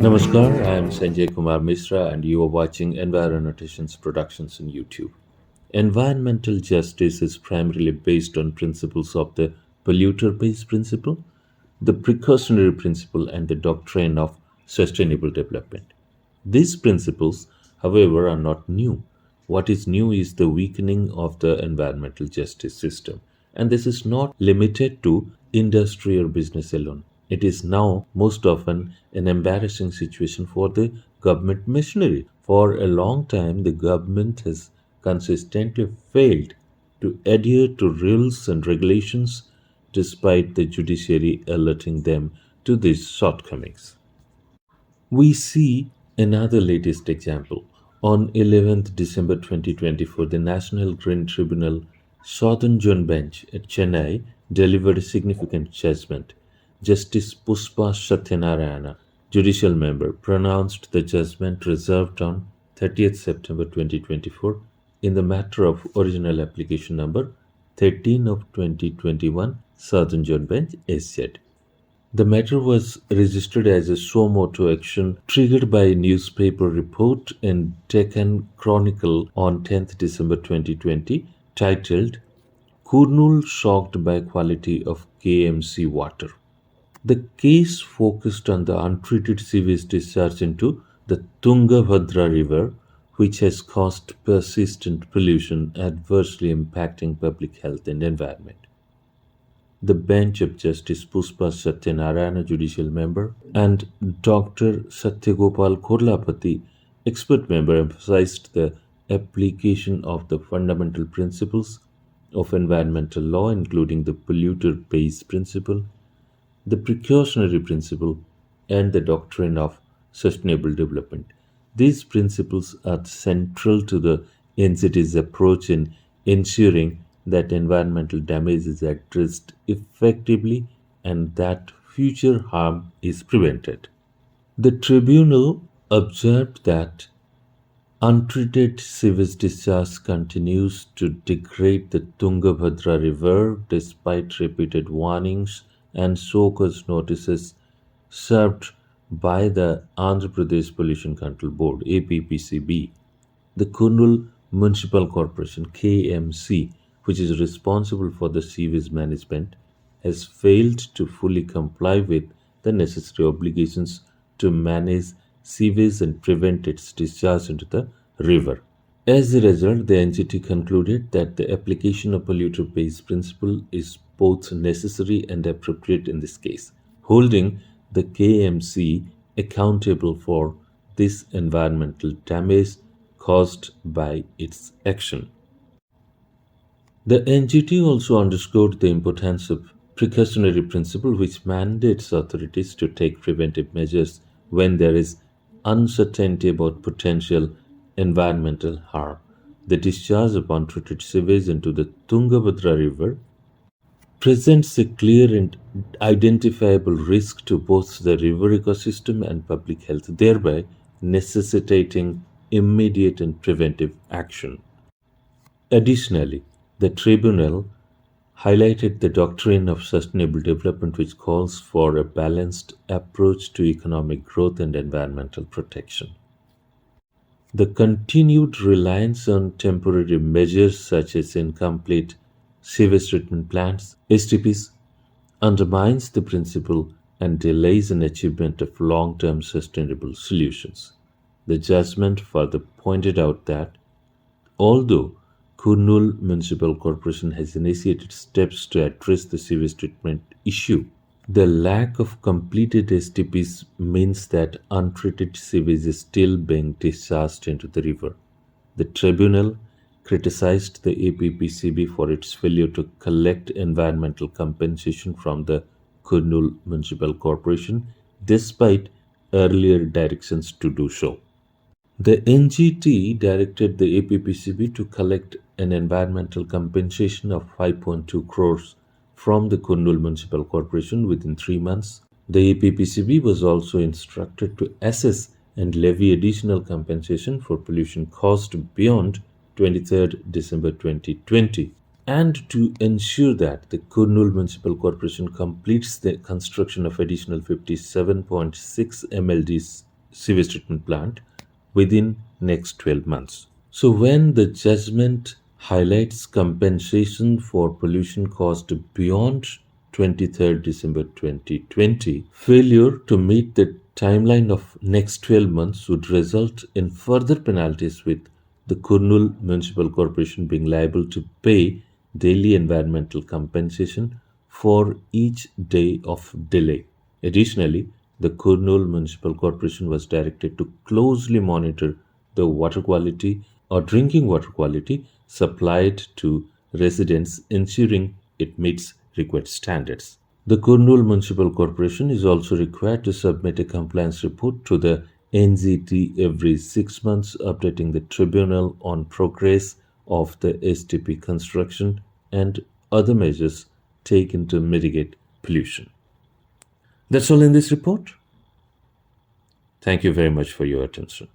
Namaskar, I am Sanjay Kumar Misra and you are watching Enviroannotations Productions on YouTube. Environmental justice is primarily based on principles of the Polluter Pays principle, the Precautionary Principle, and the doctrine of sustainable development. These principles, however, are not new. What is new is the weakening of the environmental justice system. And this is not limited to industry or business alone. It is now most often an embarrassing situation for the government machinery. For a long time, the government has consistently failed to adhere to rules and regulations despite the judiciary alerting them to these shortcomings. We see another latest example. On 11th December 2024, the National Green Tribunal Southern Zone Bench at Chennai delivered a significant judgment. Justice Pushpa Sathyanarayana, Judicial Member, pronounced the judgment reserved on 30th September 2024 in the matter of original application number 13 of 2021 Southern Zone Bench SZ. The matter was registered as a suo motu action triggered by a newspaper report in Deccan Chronicle on 10th December 2020 titled Kurnool Shocked by Quality of KMC Water. The case focused on the untreated sewage discharge into the Tungabhadra River, which has caused persistent pollution adversely impacting public health and environment. The bench of Justice Pushpa Sathyanarayana, Judicial Member, and Dr. Satyagopal Korlapati, Expert Member, emphasized the application of the fundamental principles of environmental law, including the Polluter Pays principle, the Precautionary Principle, and the doctrine of sustainable development. These principles are central to the NGT's approach in ensuring that environmental damage is addressed effectively and that future harm is prevented. The tribunal observed that untreated sewage discharge continues to degrade the Tungabhadra River despite repeated warnings and so-cause notices served by the Andhra Pradesh Pollution Control Board (APPCB). The Kurnool Municipal Corporation (KMC), which is responsible for the sewage management, has failed to fully comply with the necessary obligations to manage sewage and prevent its discharge into the river. As a result, the NGT concluded that the application of polluter pays principle is both necessary and appropriate in this case, holding the KMC accountable for this environmental damage caused by its action. The NGT also underscored the importance of precautionary principle, which mandates authorities to take preventive measures when there is uncertainty about potential environmental harm. The discharge of untreated sewage into the Tungabhadra River presents a clear and identifiable risk to both the river ecosystem and public health, thereby necessitating immediate and preventive action. Additionally, the tribunal highlighted the doctrine of sustainable development, which calls for a balanced approach to economic growth and environmental protection. The continued reliance on temporary measures such as incomplete sewage treatment plants (STPs) undermines the principle and delays an achievement of long-term sustainable solutions. The judgment further pointed out that although Kurnool Municipal Corporation has initiated steps to address the sewage treatment issue, the lack of completed STPs means that untreated sewage is still being discharged into the river. The tribunal criticized the APPCB for its failure to collect environmental compensation from the Kurnool Municipal Corporation despite earlier directions to do so. The NGT directed the APPCB to collect an environmental compensation of 5.2 crores from the Kurnool Municipal Corporation within 3 months. The APPCB was also instructed to assess and levy additional compensation for pollution caused beyond 23rd December 2020, and to ensure that the Kurnool Municipal Corporation completes the construction of additional 57.6 MLDs sewage treatment plant within next 12 months. So when the judgment highlights compensation for pollution caused beyond 23rd December 2020, failure to meet the timeline of next 12 months would result in further penalties, with the Kurnool Municipal Corporation being liable to pay daily environmental compensation for each day of delay. Additionally, the Kurnool Municipal Corporation was directed to closely monitor the water quality or drinking water quality supplied to residents, ensuring it meets required standards. The Kurnool Municipal Corporation is also required to submit a compliance report to the NGT every 6 months, updating the tribunal on progress of the STP construction and other measures taken to mitigate pollution. That's all in this report. Thank you very much for your attention.